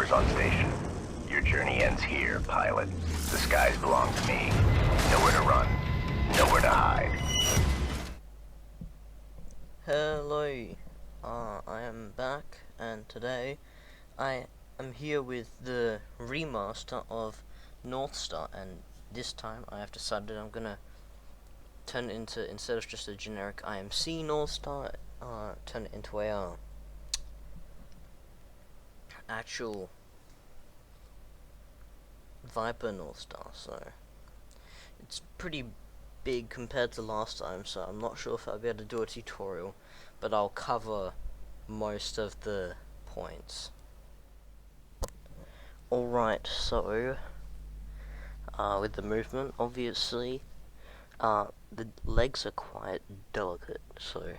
Troopers on station. Your journey ends here, pilot. The skies belong to me. Nowhere to run. Nowhere to hide. Hello, I am back, and today I am here with the remaster of Northstar, and this time I have decided I'm gonna turn it into, instead of just a generic IMC Northstar, turn it into a actual Viper Northstar. So it's pretty big compared to last time, so I'm not sure if I'll be able to do a tutorial, but I'll cover most of the points. Alright, so with the movement, obviously the legs are quite delicate, so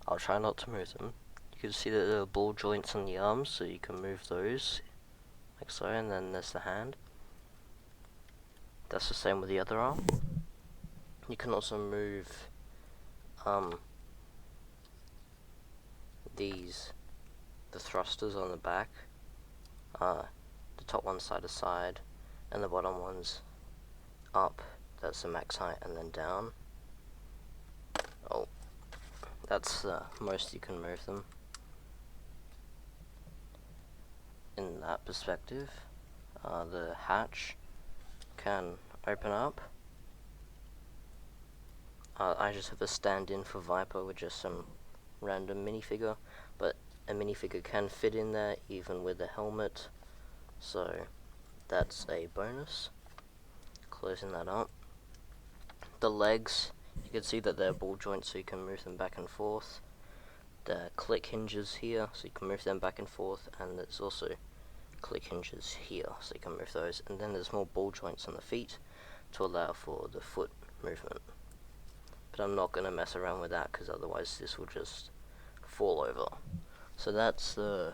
I'll try not to move them. You can see that there are ball joints on the arms, so you can move those like so, and then there's the hand. That's the same with the other arm. You can also move the thrusters on the back, the top one side to side, and the bottom one's up. That's the max height, and then down. Oh, that's most you can move them in that perspective. The hatch can open up. I just have a stand-in for Viper with just some random minifigure, but a minifigure can fit in there even with a helmet, so that's a bonus. Closing that up. The legs, you can see that they're ball joints, so you can move them back and forth. The click hinges here, so you can move them back and forth, and there's also click hinges here, so you can move those, and then there's more ball joints on the feet to allow for the foot movement. But I'm not going to mess around with that, because otherwise this will just fall over. So that's the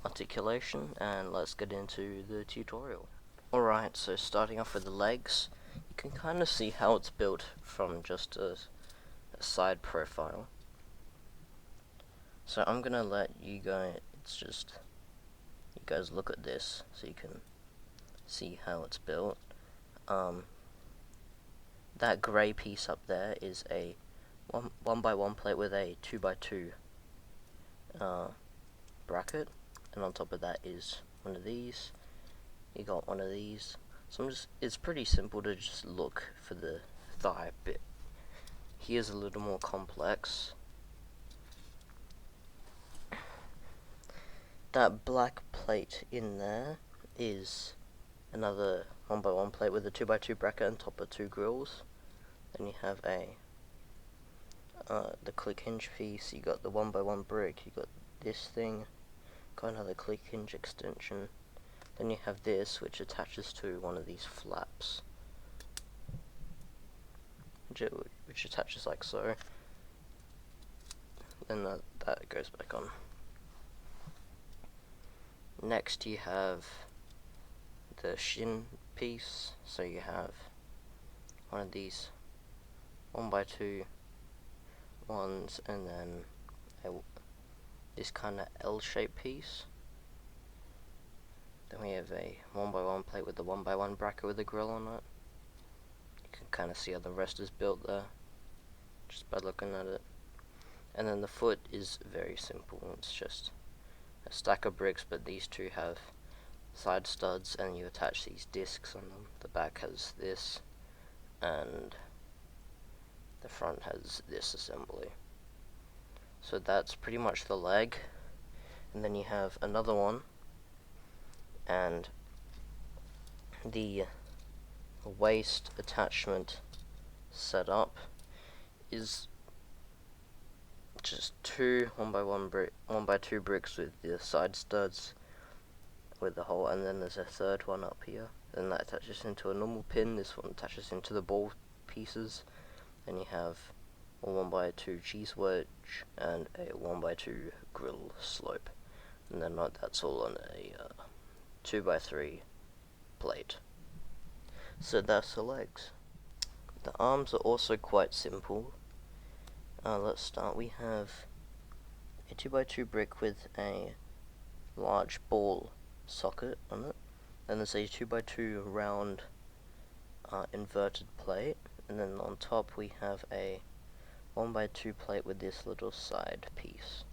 articulation, and let's get into the tutorial. Alright, so starting off with the legs, you can kind of see how it's built from just a side profile. So I'm going to let you guys, you guys look at this so you can see how it's built. That grey piece up there is a 1x1 plate with a 2x2 bracket, and on top of that is one of these. You got one of these. So it's pretty simple to just look for the thigh bit. Here's a little more complex. That black plate in there is another 1x1 plate with a 2x2 bracket and top of 2 grills. Then you have the click hinge piece. You got the 1x1 brick. You got this thing. Got another click hinge extension. Then you have this, which attaches to one of these flaps, which attaches like so. Then that goes back on. Next you have the shin piece, so you have one of these 1x2 ones, and then this kind of L-shaped piece. Then we have a 1x1 plate with the 1x1 bracket with a grill on it. You can kind of see how the rest is built there, just by looking at it. And then the foot is very simple. It's just a stack of bricks, but these two have side studs, and you attach these discs on them. The back has this, and the front has this assembly. So that's pretty much the leg. And then you have another one, and the waist attachment setup is just two 1x2 bricks with the side studs with the hole, and then there's a third one up here. Then that attaches into a normal pin. This one attaches into the ball pieces. Then you have a 1x2 cheese wedge and a 1x2 grill slope, and then that's all on a 2x3 plate. So that's the legs. The arms are also quite simple. Let's start. We have a 2x2 brick with a large ball socket on it. Then there's a 2x2 round inverted plate, and then on top we have a 1x2 plate with this little side piece.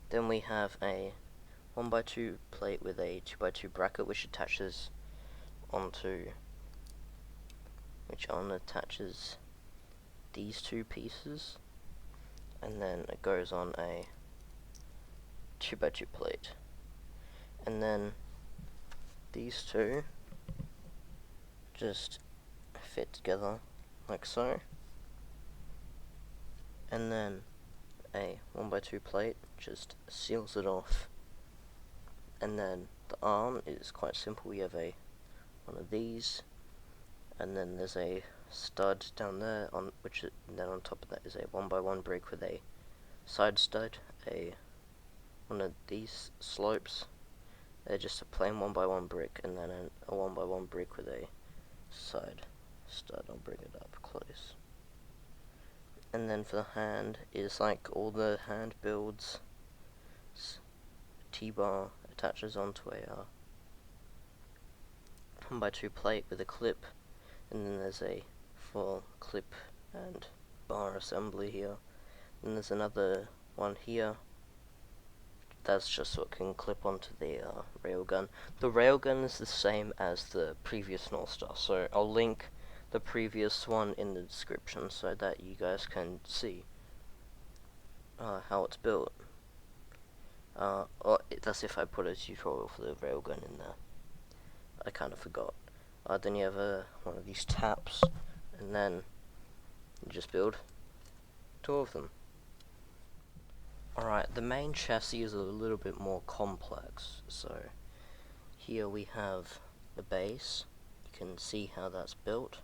Then we have a 1x2 plate with a 2x2 bracket which attaches these two pieces, and then it goes on a 2x2 plate, and then these two just fit together like so, and then a 1x2 plate just seals it off. And then the arm is quite simple. We have one of these, and then there's a stud down there, and then on top of that is a 1x1 brick with a side stud, one of these slopes. They're just a plain 1x1 brick, and then a 1x1 brick with a side stud. I'll bring it up close. And then for the hand is like all the hand builds. T-bar attaches onto a 1x2 plate with a clip, and then there's a full clip and bar assembly here. And there's another one here. That's just so it can clip onto the railgun. The railgun is the same as the previous Northstar, so I'll link the previous one in the description so that you guys can see how it's built. That's if I put a tutorial for the railgun in there. I kind of forgot. Then you have one of these taps, and then you just build two of them. Alright, the main chassis is a little bit more complex. So here we have the base. You can see how that's built.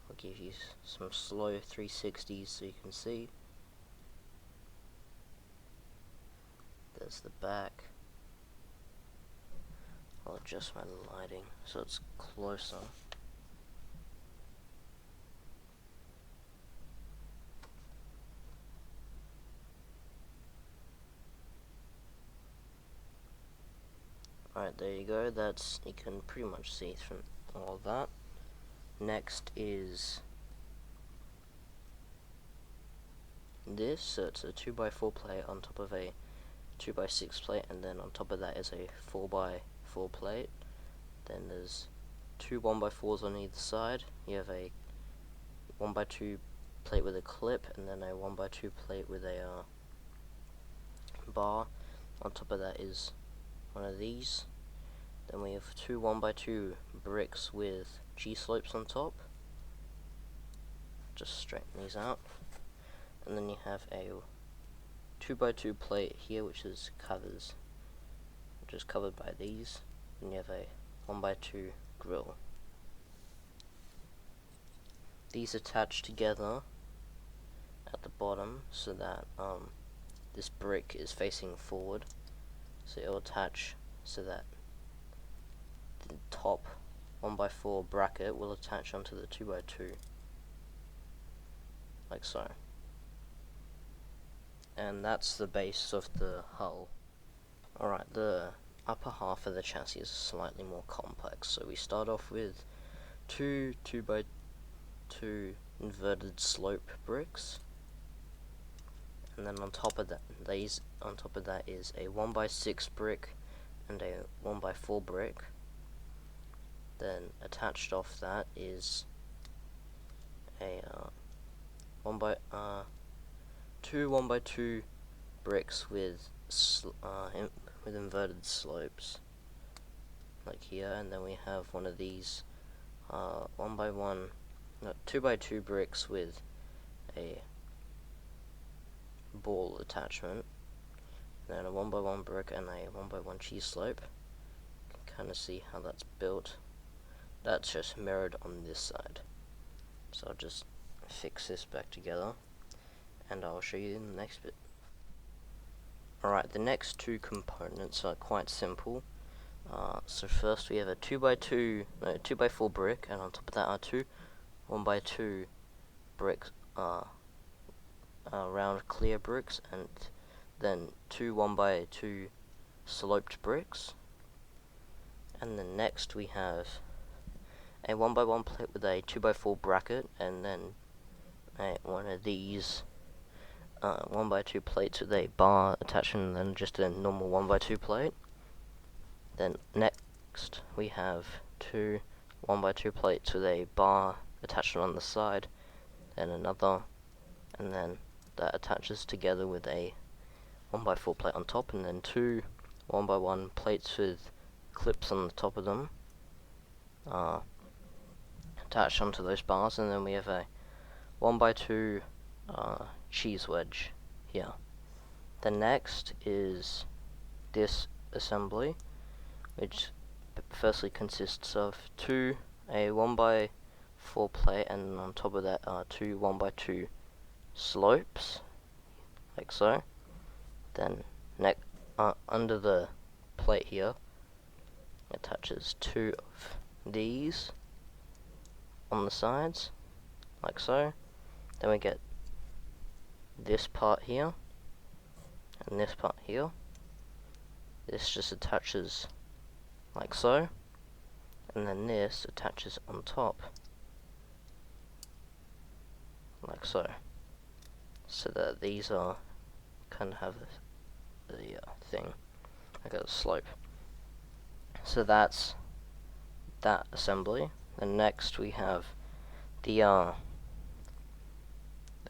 I'll give you some slow 360s so you can see. There's the back. I'll adjust my lighting so it's closer. Alright, there you go. You can pretty much see from all of that. Next is this. So it's a 2x4 plate on top of a 2x6 plate, and then on top of that is a 4x4 plate. Then there's two 1x4s on either side. You have a 1x2 plate with a clip, and then a 1x2 plate with a bar. On top of that is one of these. Then we have two 1x2 bricks with G-slopes on top. Just straighten these out. And then you have a 2x2 plate here, which is covered by these. And you have a 1x2 grill. These attach together at the bottom so that this brick is facing forward. So it will attach so that the top 1x4 bracket will attach onto the 2x2, like so. And that's the base of the hull. Alright, the upper half of the chassis is slightly more complex. So we start off with two 2x2 inverted slope bricks, and then on top of that is a 1x6 brick and a 1x4 brick. Then attached off that is a two 1x2 bricks with inverted slopes, like here. And then we have one of these 2x2 bricks with a ball attachment, and then a 1x1 brick and a 1x1 cheese slope. You can kind of see how that's built. That's just mirrored on this side. So I'll just fix this back together, and I'll show you in the next bit. Alright, the next two components are quite simple. So first we have a 2x4 brick, and on top of that are two 1x2 bricks, round clear bricks, and then 2 1x2 sloped bricks, and then next we have a 1x1 plate with a 2x4 bracket, and then one of these 1x2 plates with a bar attachment, and then just a normal 1x2 plate. Then next we have 2 1x2 plates with a bar attachment on the side, then another, and then that attaches together with a 1x4 plate on top, and then 2 1x1 plates with clips on the top of them attached onto those bars, and then we have a 1x2 cheese wedge here. The next is this assembly, which firstly consists of a 1x4 plate, and on top of that are 2 1x2 slopes, like so. Then under the plate here attaches 2 of these on the sides, like so. Then we get this part here and this part here. This just attaches like so, and then this attaches on top like so, so that these are kind of have the thing, like a slope. So that's that assembly. Then next we have the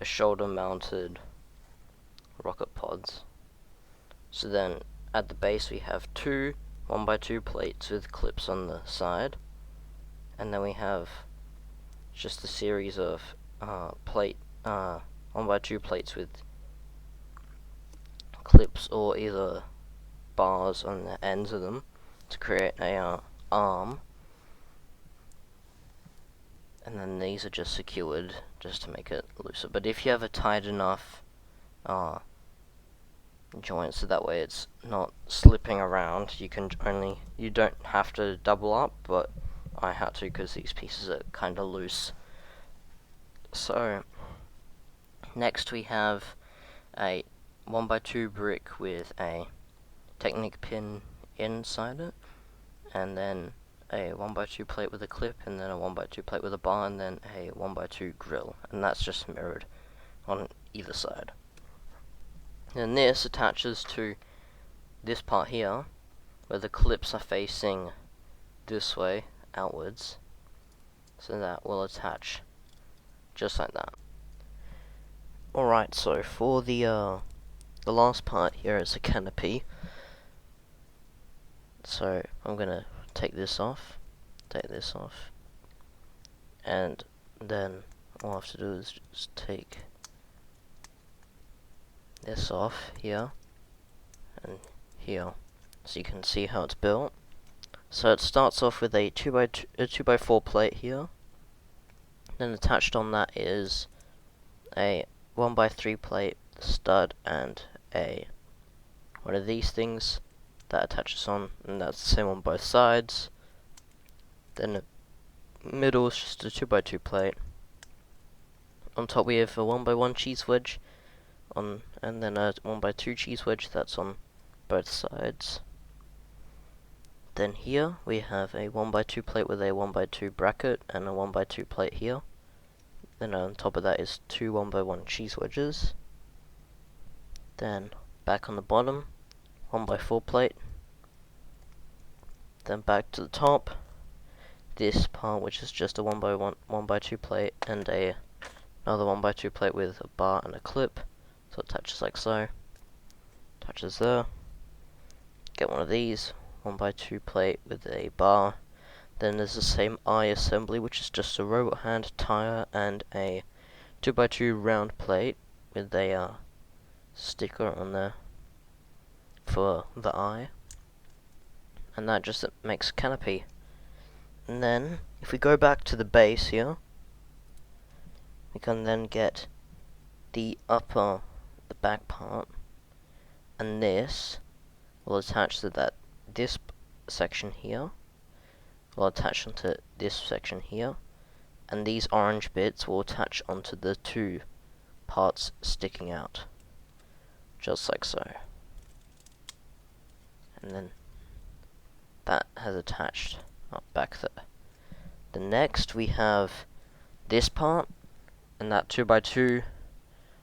shoulder mounted rocket pods. So then at the base we have 2 1x2 plates with clips on the side, and then we have just a series of 1x2 plates with clips or either bars on the ends of them to create a arm, and then these are just secured just to make it looser. But if you have a tight enough joint so that way it's not slipping around, you don't have to double up, but I had to because these pieces are kind of loose. So next we have a 1x2 brick with a Technic pin inside it, and then a 1x2 plate with a clip, and then a 1x2 plate with a bar, and then a 1x2 grill, and that's just mirrored on either side. And this attaches to this part here, where the clips are facing this way, outwards, so that will attach just like that. Alright, so for the last part here is a canopy. So I'm gonna take this off, and then all I have to do is just take this off here and here, so you can see how it's built. So it starts off with a 2x4 plate here, then attached on that is a 1x3 plate stud and one of these things that attaches on, and that's the same on both sides. Then the middle is just a 2x2 plate. On top we have a 1x1 cheese wedge and then a 1x2 cheese wedge that's on both sides. Then here we have a 1x2 plate with a 1x2 bracket and a 1x2 plate here. Then on top of that is 2 1x1 cheese wedges. Then back on the bottom, 1x4 plate. Then back to the top, this part which is just a 1x2 plate and another 1x2 plate with a bar and a clip. So it touches like so, touches there. Get one of these, 1x2 plate with a bar. Then there's the same eye assembly, which is just a robot hand tire and a 2x2 round plate with a sticker on there for the eye, and that just makes a canopy. And then if we go back to the base here, we can then get the back part, and this will attach to that. This section here will attach onto this section here, and these orange bits will attach onto the 2 parts sticking out. just like so. And then that has attached up back there. The next we have this part, and that 2x2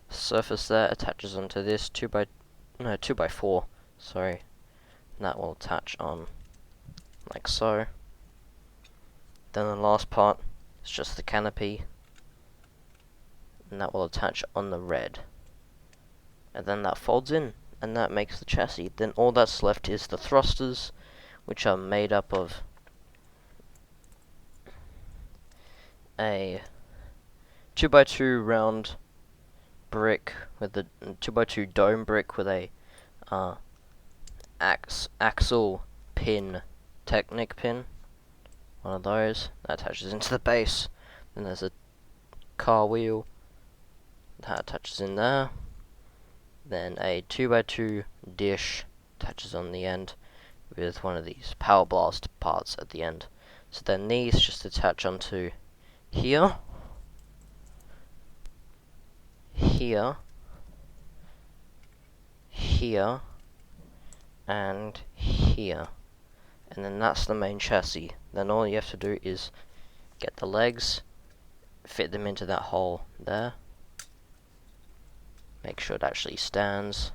surface there attaches onto this 2x4, sorry. And that will attach on like so. Then the last part is just the canopy, and that will attach on the red. And then that folds in, and that makes the chassis. Then all that's left is the thrusters, which are made up of a 2x2 round brick with a 2x2 dome brick with a axle pin, Technic pin, one of those that attaches into the base. Then there's a car wheel that attaches in there. Then a 2x2 dish attaches on the end with one of these power blast parts at the end. So then these just attach onto here, here, here, and here. And then that's the main chassis. Then all you have to do is get the legs, fit them into that hole there, make sure it actually stands,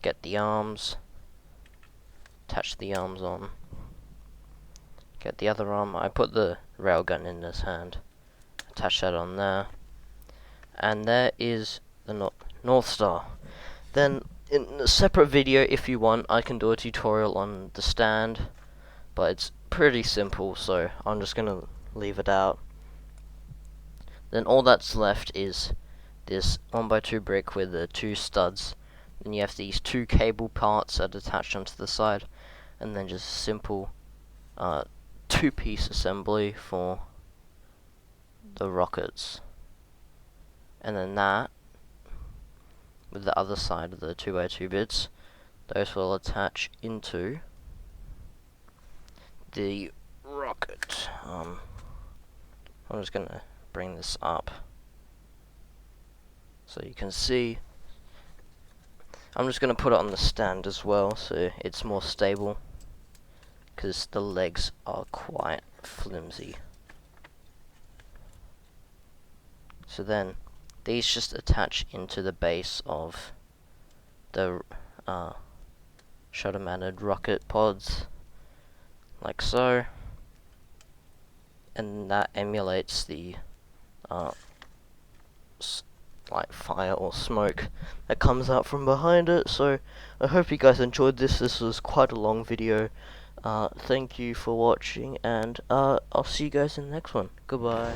get the arms, attach the arms on, get the other arm. I put the railgun in this hand, attach that on there, and there is the Northstar. Then in a separate video, if you want, I can do a tutorial on the stand, but it's pretty simple, so I'm just gonna leave it out. Then all that's left is this 1x2 brick with the 2 studs. Then you have these 2 cable parts that are attached onto the side, and then just simple 2-piece assembly for the rockets. And then that, with the other side of the 2x2 bits, those will attach into the rocket. I'm just gonna bring this up so you can see. I'm just gonna put it on the stand as well, so it's more stable, because the legs are quite flimsy. So then these just attach into the base of the shutter mounted rocket pods, like so, and that emulates the like fire or smoke that comes out from behind it. So I hope you guys enjoyed this. This was quite a long video. Thank you for watching, and I'll see you guys in the next one. Goodbye.